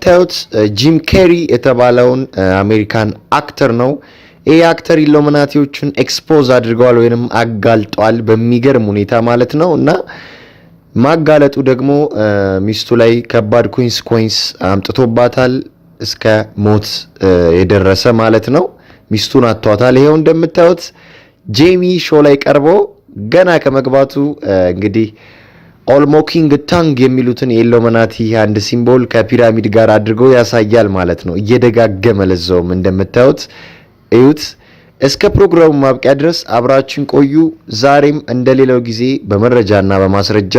እንደምታዩት ጂም ኬሪ የተባለውን አሜሪካን አክተር ነው። ይሄ አክተር ኢሉሚናቲዎችን ኤክስፖዝ አድርገዋል ወይንም አጋልጧል በሚገርም ሁኔታ ማለት ነው። እና ማጋለጡ ደግሞ ሚስቱ ላይ ከባድ ኮንሲኩዌንስ አምጥቶባታል እስከ ሞት የደረሰ ማለት ነው። ሚስቱን አጥቷታል። ይሄው እንደምታዩት ጄሚ ሾው ላይ ቀርቦ ገና ከመግባቱ እንግዲህ ኦልሞኪንግ ታንግ የሚሉትን የኢሉሚናቲ አንድ ሲምቦል ከፒራሚድ ጋር አድርገው ያሳያል ማለት ነው። እየደጋገመ ለዛውም እንደምታዩት እዩት። እስከ ፕሮግራሙ ማብቂያ ድረስ አብራችን ቆዩ። ዛሬም እንደሌላው ጊዜ በመረጃና በማስረጃ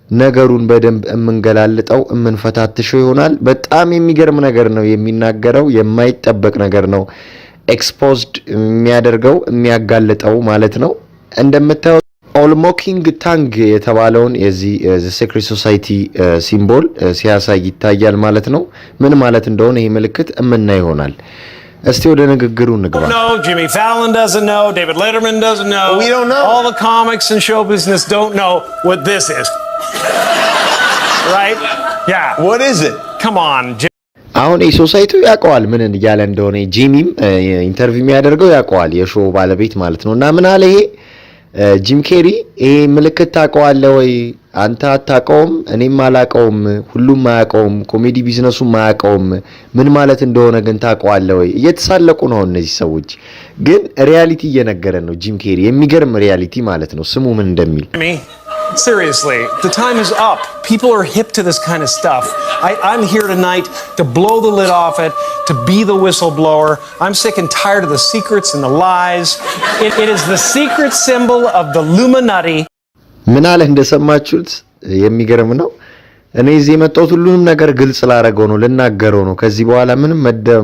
ነገሩን በደንብ እምንገላልጠው እምንፈታትሸው ይሆናል። በጣም የሚገርም ነገር ነው የሚናገረው፣ የማይጠበቅ ነገር ነው ኤክስፖዝድ የሚያደርገው የሚያጋልጠው ማለት ነው። እንደምታዩት ኦልሞኪንግ ታንግ የተባለውን የዚህ ሴክሬት ሶሳይቲ ሲምቦል ሲያሳይ ይታያል ማለት ነው። ምን ማለት እንደሆነ ይሄ ምልክት እምናይ ይሆናል። እስቲ ወደ ንግግሩ እንግባ። No, Jimmy Fallon doesn't know, David Letterman doesn't know. We don't know. All the comics and show business don't know what this is. Right? Yeah. What is it? Come on, Jimmy. አሁን የሶሳይቲው ያውቀዋል ምን እያለ እንደሆነ። ጂሚም ኢንተርቪው የሚያደርገው ያውቀዋል የሾው ባለቤት ማለት ነው። እና ምን አለ ይሄ ጂም ኬሪ ይሄ ምልክት ታውቀዋለህ ወይ? አንተ አታውቀውም፣ እኔም አላውቀውም፣ ሁሉም አያውቀውም፣ ኮሜዲ ቢዝነሱም አያውቀውም። ምን ማለት እንደሆነ ግን ታውቀዋለህ ወይ? እየተሳለቁ ነው እነዚህ ሰዎች፣ ግን ሪያሊቲ እየነገረን ነው ጂም ኬሪ። የሚገርም ሪያሊቲ ማለት ነው። ስሙ ምን እንደሚል Seriously, the time is up. People are hip to this kind of stuff. I'm here tonight to blow the lid off it, to be the whistleblower. I'm sick and tired of the secrets and the lies. It is the secret symbol of the Illuminati. ምን አለ እንደሰማችሁት የሚገርም ነው። እኔ እዚህ የመጣሁት ሁሉንም ነገር ግልጽ ላደርገው ነው፣ ልናገረው ነው። ከዚህ በኋላ ምንም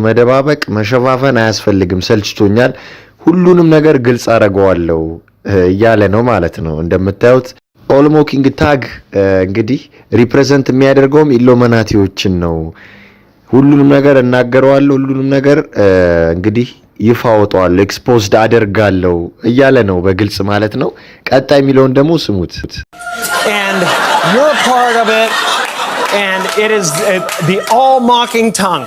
መደባበቅ መሸፋፈን አያስፈልግም፣ ሰልችቶኛል። ሁሉንም ነገር ግልጽ አደርገዋለሁ እያለ ነው ማለት ነው። እንደምታዩት ኦልሞኪንግ ታግ እንግዲህ ሪፕሬዘንት የሚያደርገውም ኢሉሚናቲዎችን ነው። ሁሉንም ነገር እናገረዋለሁ፣ ሁሉንም ነገር እንግዲህ ይፋ አወጣዋለሁ፣ ኤክስፖዝድ አደርጋለሁ እያለ ነው በግልጽ ማለት ነው። ቀጣይ የሚለውን ደግሞ ስሙት። And you're part of it, and it is the all mocking tongue.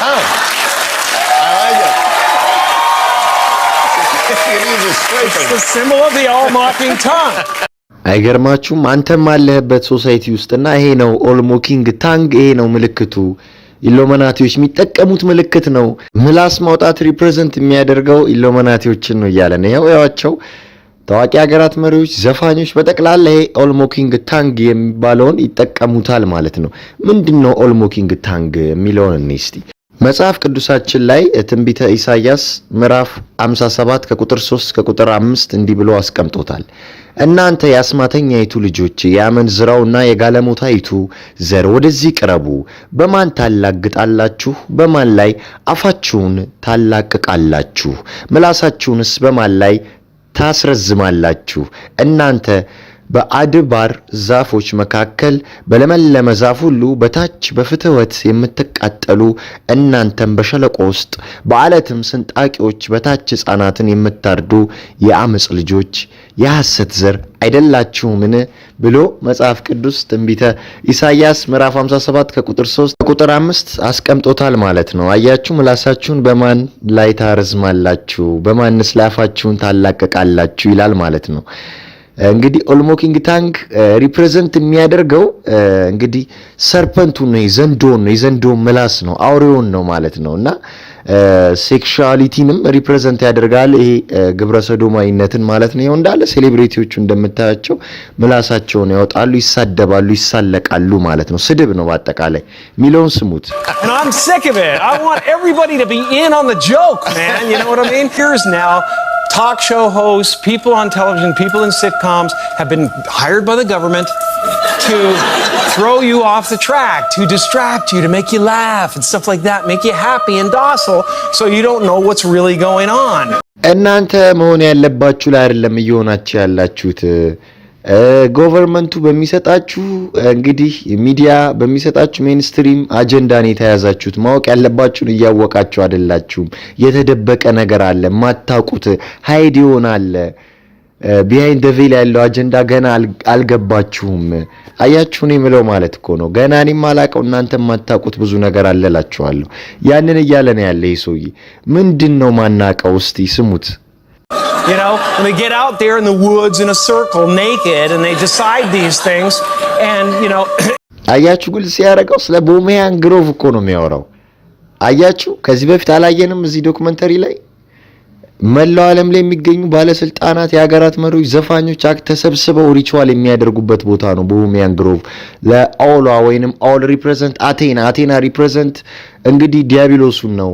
Oh. I like it. It's the symbol of the all mocking tongue. አይገርማችሁም? አንተም አለህበት ሶሳይቲ ውስጥና ይሄ ነው ኦልሞኪንግ ታንግ፣ ይሄ ነው ምልክቱ። ኢሉሚናቲዎች የሚጠቀሙት ምልክት ነው። ምላስ ማውጣት ሪፕሬዘንት የሚያደርገው ኢሉሚናቲዎችን ነው እያለ ነው። ያዋቸው ታዋቂ ሀገራት መሪዎች፣ ዘፋኞች በጠቅላላ ይሄ ኦልሞኪንግ ታንግ የሚባለውን ይጠቀሙታል ማለት ነው። ምንድነው ኦልሞኪንግ ታንግ የሚለውን እስቲ መጽሐፍ ቅዱሳችን ላይ ትንቢተ ኢሳይያስ ምዕራፍ 57 ከቁጥር 3 ከቁጥር 5 እንዲህ ብሎ አስቀምጦታል። እናንተ የአስማተኛይቱ ልጆች የአመንዝራውና የጋለሞታይቱ ዘር ወደዚህ ቅረቡ። በማን ታላግጣላችሁ? በማን ላይ አፋችሁን ታላቅቃላችሁ? ምላሳችሁንስ በማን ላይ ታስረዝማላችሁ? እናንተ በአድባር ዛፎች መካከል በለመለመ ዛፍ ሁሉ በታች በፍትወት የምትቃጠሉ እናንተም በሸለቆ ውስጥ በአለትም ስንጣቂዎች በታች ሕፃናትን የምታርዱ የአመጽ ልጆች የሐሰት ዘር አይደላችሁምን ብሎ መጽሐፍ ቅዱስ ትንቢተ ኢሳይያስ ምዕራፍ 57 ከቁጥር 3 ከቁጥር 5 አስቀምጦታል ማለት ነው። አያችሁ፣ ምላሳችሁን በማን ላይ ታረዝማላችሁ? በማንስ ላይ አፋችሁን ታላቅቃላችሁ ይላል ማለት ነው። እንግዲህ ኦልሞኪንግ ታንግ ሪፕሬዘንት የሚያደርገው እንግዲህ ሰርፐንቱን ነው፣ የዘንዶን ምላስ ነው፣ አውሬውን ነው ማለት ነውና ሴክሹአሊቲንም ሪፕሬዘንት ያደርጋል። ይሄ ግብረ ሰዶማዊነትን ማለት ነው። እንዳለ ሴሌብሪቲዎቹ እንደምታያቸው ምላሳቸውን ያወጣሉ፣ ይሳደባሉ፣ ይሳለቃሉ ማለት ነው። ስድብ ነው በአጠቃላይ። ሚሊዮን ስሙት። And I'm sick of it. I want everybody to be in on the joke, man. You know what I mean? Here's now talk show hosts, people on television, people in sitcoms have been hired by the government to throw you off the track, to distract you, to make you laugh and stuff like that, make you happy and docile so you don't know what's really going on. እናንተ መሆን ያለባችሁ ላይ አይደለም እየሆናችሁ ያላችሁት። ገቨርንመንቱ በሚሰጣችሁ እንግዲህ ሚዲያ በሚሰጣችሁ ሜንስትሪም አጀንዳን የተያዛችሁት ማወቅ ያለባችሁን እያወቃችሁ አይደላችሁም። የተደበቀ ነገር አለ፣ ማታውቁት ሃይድ ይሆናል። ቢሃይንድ ዘ ቬል ያለው አጀንዳ ገና አልገባችሁም አያችሁ ነው የሚለው ማለት እኮ ነው ገና እኔም ማላቀው እናንተም ማታቁት ብዙ ነገር አለላችኋለሁ ያንን እያለ ነው ያለ ይሶይ ምንድነው ማናቀው እስቲ ስሙት You know, when they get out there in the woods in a circle naked and they decide these things and you know አያችሁ ግልጽ ያረጋው ስለ ቦሜያን ግሮቭ እኮ ነው የሚያወራው አያችሁ ከዚህ በፊት አላየንም እዚህ ዶክመንተሪ ላይ መላው ዓለም ላይ የሚገኙ ባለስልጣናት የሀገራት መሪዎች ዘፋኞች ተሰብስበው ሪቹዋል የሚያደርጉበት ቦታ ነው ቦሜያን ግሮቭ ለኦሏ ወይንም ኦል ሪፕሬዘንት አቴና ሪፕሬዘንት እንግዲህ ዲያብሎሱን ነው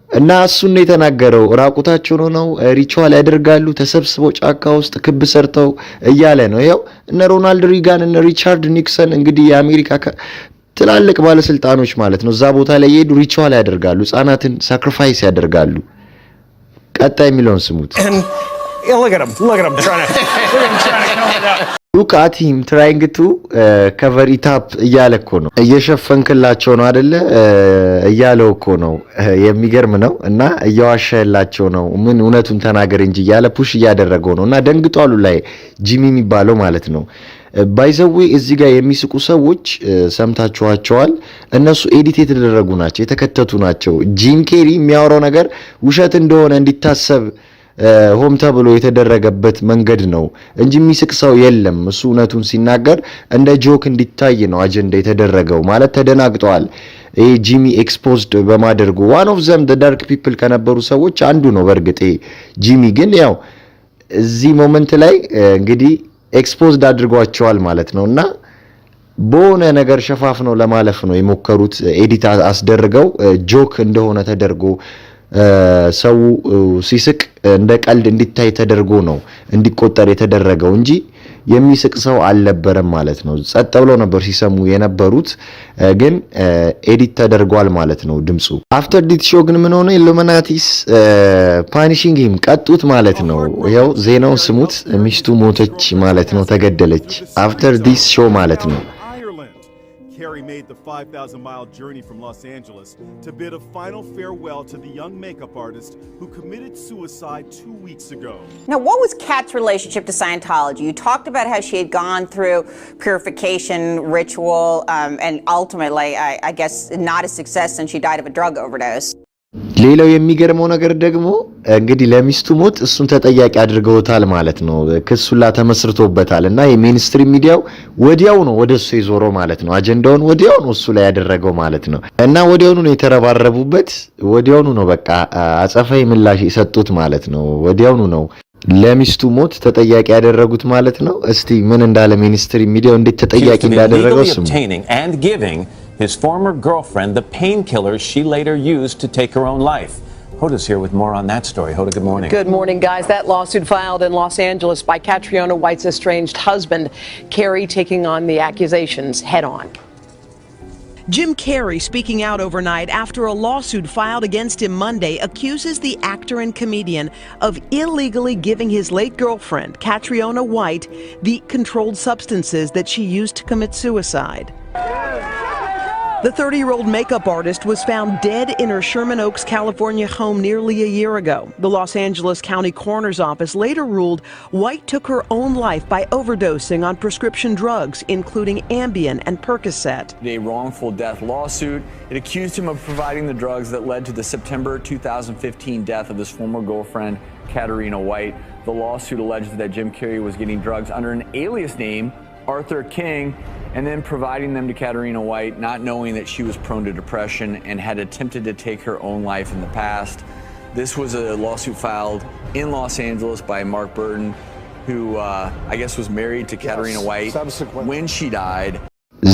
እና እሱን ነው የተናገረው ራቁታቸው ነው ሪቹዋል ያደርጋሉ ተሰብስበው ጫካ ውስጥ ክብ ሰርተው እያለ ነው ይሄው እነ ሮናልድ ሪጋን እነ ሪቻርድ ኒክሰን እንግዲህ የአሜሪካ ትላልቅ ባለስልጣኖች ማለት ነው እዛ ቦታ ላይ ሄዱ ሪቹዋል ያደርጋሉ ህፃናትን ሳክሪፋይስ ያደርጋሉ ቀጣይ ሚሊዮን ስሙት look at him trying to cover it up look at him trying to cover it up እያለ እኮ ነው እየሸፈንክላቸው ነው አይደለ እያለው እኮ ነው የሚገርም ነው እና እያዋሸላቸው ነው ምን እውነቱን ተናገር እንጂ እያለ ፑሽ እያደረገው ነው እና ደንግጧሉ ላይ ጂሚ የሚባለው ማለት ነው ባይዘዌ እዚህ ጋር የሚስቁ ሰዎች ሰምታችኋቸዋል እነሱ ኤዲት የተደረጉ ናቸው የተከተቱ ናቸው ጂም ኬሪ የሚያወራው ነገር ውሸት እንደሆነ እንዲታሰብ ሆም ተብሎ የተደረገበት መንገድ ነው እንጂ የሚስቅ ሰው የለም እሱ እውነቱን ሲናገር እንደ ጆክ እንዲታይ ነው አጀንዳ የተደረገው ማለት ተደናግጠዋል ጂሚ ኤክስፖዝድ በማድረጉ one of them the dark people ከነበሩ ሰዎች አንዱ ነው በርግጥ ጂሚ ግን ያው እዚህ ሞመንት ላይ እንግዲህ ኤክስፖዝድ አድርጓቸዋል ማለት ነውና በሆነ ነገር ሸፋፍ ነው ለማለፍ ነው የሞከሩት ኤዲት አስደርገው ጆክ እንደሆነ ተደርጎ ሰው ሲስቅ እንደ ቀልድ እንዲታይ ተደርጎ ነው እንዲቆጠር የተደረገው እንጂ የሚስቅ ሰው አልነበረም ማለት ነው ጸጥ ብለው ነበር ሲሰሙ የነበሩት ግን ኤዲት ተደርጓል ማለት ነው ድምጹ አፍተር ዲት ሾው ግን ምን ሆነ ኢሉሚናቲስ ፓኒሺንግ ሂም ቀጡት ማለት ነው ያው ዜናው ስሙት ሚስቱ ሞተች ማለት ነው ተገደለች አፍተር ዲስ ሾው ማለት ነው Carrey made the 5,000-mile journey from Los Angeles to bid a final farewell to the young makeup artist who committed suicide 2 weeks ago. Now, what was Kat's relationship to Scientology? You talked about how she had gone through purification ritual and ultimately, I guess, not a success since she died of a drug overdose. ሌላው የሚገርመው ነገር ደግሞ እንግዲህ ለሚስቱ ሞት እሱን ተጠያቂ አድርገውታል ማለት ነው ክሱላ ተመስርቶበታል እና የሜንስትሪም ሚዲያው ወዲያው ነው ወደሱ የዞረው ማለት ነው አጀንዳውን ወዲያው ነው እሱ ላይ ያደረገው ማለት ነው እና ወዲያው ነው የተረባረቡበት ወዲያው ነው በቃ አጸፋይ ምላሽ የሰጡት ማለት ነው ወዲያው ነው ለሚስቱ ሞት ተጠያቂ ያደረጉት ማለት ነው እስቲ ምን እንዳለ ሜንስትሪም ሚዲያው እንዴት ተጠያቂ እንዳደረገው ስሙ his former girlfriend the painkillers she later used to take her own life. Hoda's here with more on that story. Hoda, good morning. Good morning, guys. That lawsuit filed in Los Angeles by Catriona White's estranged husband, Carrey, taking on the accusations head on. Jim Carrey speaking out overnight after a lawsuit filed against him Monday accuses the actor and comedian of illegally giving his late girlfriend, Catriona White, the controlled substances that she used to commit suicide. The 30-year-old makeup artist was found dead in her Sherman Oaks, California home nearly a year ago. The Los Angeles County Coroner's Office later ruled White took her own life by overdosing on prescription drugs, including Ambien and Percocet. A wrongful death lawsuit. It accused him of providing the drugs that led to the September 2015 death of his former girlfriend, Catriona White. The lawsuit alleged that Jim Carrey was getting drugs under an alias name, Arthur King, and then providing them to Catriona White, not knowing that she was prone to depression and had attempted to take her own life in the past. This was a lawsuit filed in Los Angeles by Mark Burton, who I guess was married to Catriona White when she died.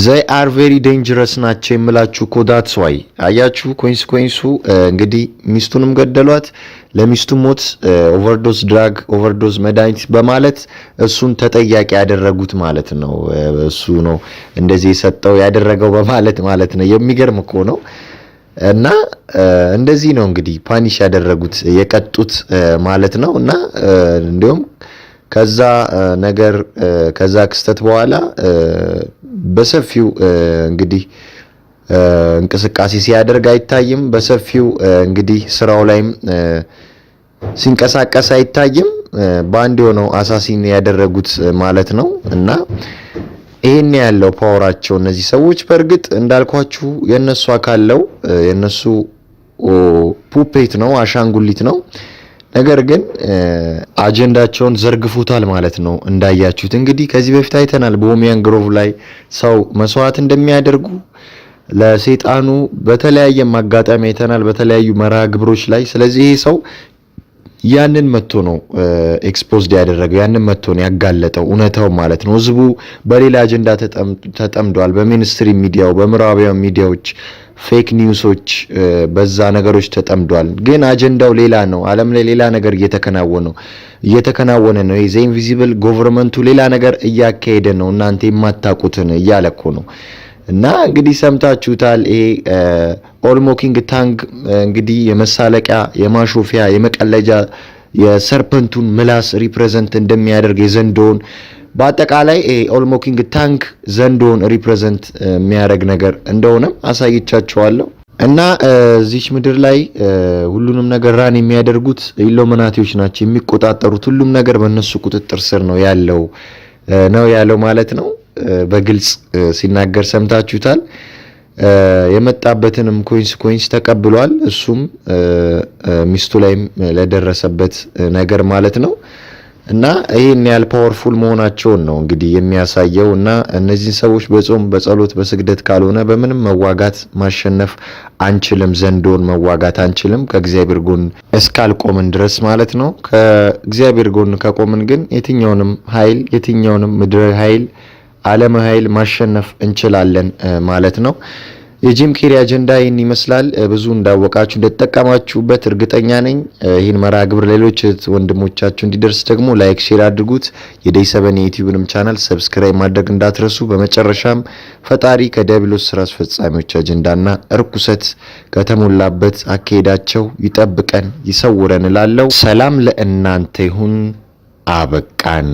they are very dangerous ናቸው የምላችሁ ኮዳትስ ዋይ አያችሁ ኮንሲኩዌንሱ እንግዲህ ሚስቱንም ገደሏት ለሚስቱ ሞት ኦቨርዶዝ ድራግ ኦቨርዶዝ መድኃኒት በማለት እሱን ተጠያቂ ያደረጉት ማለት ነው እሱ ነው እንደዚህ ሰጠው ያደረገው በማለት ማለት ነው የሚገርም እኮ ነው እና እንደዚህ ነው እንግዲህ ፓኒሽ ያደረጉት የቀጡት ማለት ነው እና እንዲሁም ከዛ ነገር ከዛ ክስተት በኋላ በሰፊው እንግዲህ እንቅስቃሴ ሲያደርግ አይታይም በሰፊው እንግዲህ ስራው ላይም ሲንቀሳቀስ አይታይም ባንድ ሆነው አሳሲን ያደረጉት ማለት ነው እና ይሄን ያለው ፓወራቸው እነዚህ ሰዎች በርግጥ እንዳልኳችሁ የነሱ አካለው የነሱ ፑፔት ነው አሻንጉሊት ነው ነገር ግን አጀንዳቸውን ዘርግፉታል ማለት ነው እንዳያችሁት እንግዲህ ከዚህ በፊት አይተናል በኦሚያን ግሮቭ ላይ ሰው መስዋዕት እንደሚያደርጉ ለሰይጣኑ በተለያየ ማጋጣሚ አይተናል በተለያዩ መርሃ ግብሮች ላይ ስለዚህ ይሄ ሰው ያንን መጥቶ ነው ኤክስፖዝድ ያደረገው ያንን መጥቶ ነው ያጋለጠው እውነታው ማለት ነው ህዝቡ በሌላ አጀንዳ ተጠምዷል በሚኒስትሪ ሚዲያው በምዕራባውያን ሚዲያዎች ፌክ ኒውሶች በዛ ነገሮች ተጠምዷል ግን አጀንዳው ሌላ ነው ዓለም ላይ ሌላ ነገር እየተከናወነ ነው ይሄ ኢንቪዚብል ገቨርንመንቱ ሌላ ነገር እያካሄደ ነው እናንተ የማታውቁትን እያለኮ ነው እና እንግዲህ ሰምታችሁታል ይሄ ኦል ሞኪንግ ታንግ እንግዲህ የመሳለቂያ የማሾፊያ የመቀለጃ የሰርፐንቱን ምላስ ሪፕሬዘንት እንደሚያደርግ የዘንዶን በአጠቃላይ ኦል ሞኪንግ ታንግ ዘንዶን ሪፕሬዘንት የሚያደርግ ነገር እንደሆነም አሳይቻችኋለሁ እና እዚች ምድር ላይ ሁሉንም ነገር ራን የሚያደርጉት ኢሉሚናቲዎች ናቸው የሚቆጣጠሩት ሁሉም ነገር በእነሱ ቁጥጥር ስር ነው ያለው ማለት ነው በግልጽ ሲናገር ሰምታችሁታል የመጣበትንም ኮይንስ ተቀብሏል እሱም ሚስቱ ላይም ለደረሰበት ነገር ማለት ነው እና ይሄን ያል ፓወርፉል መሆናቸውን ነው እንግዲህ የሚያሳየው እና እነዚህ ሰዎች በጾም በጸሎት በስግደት ካልሆነ በምንም መዋጋት ማሸነፍ አንችልም ዘንዶን መዋጋት አንችልም ከእግዚአብሔር ጎን እስካልቆምን ድረስ ማለት ነው ከእግዚአብሔር ጎን ከቆምን ግን የትኛውንም ኃይል የትኛውንም ምድራዊ ኃይል ዓለም ኃይል ማሸነፍ እንችላለን ማለት ነው የጂም ኬሪ አጀንዳ ይህን ይመስላል ብዙ እንዳወቃችሁ እንደተጠቀማችሁበት እርግጠኛ ነኝ ይህን መርሃ ግብር ሌሎች ወንድሞቻችሁ እንዲደርስ ደግሞ ላይክ ሼር አድርጉት የደይ7 የዩቲዩብንም ቻናል ሰብስክራይብ ማድረግ እንዳትረሱ በመጨረሻም ፈጣሪ ከዲያብሎስ ስራ አስፈጻሚዎች አጀንዳና እርኩሰት ከተሞላበት አካሄዳቸው ይጠብቀን ይሰውረን እላለሁ ሰላም ለእናንተ ይሁን አበቃን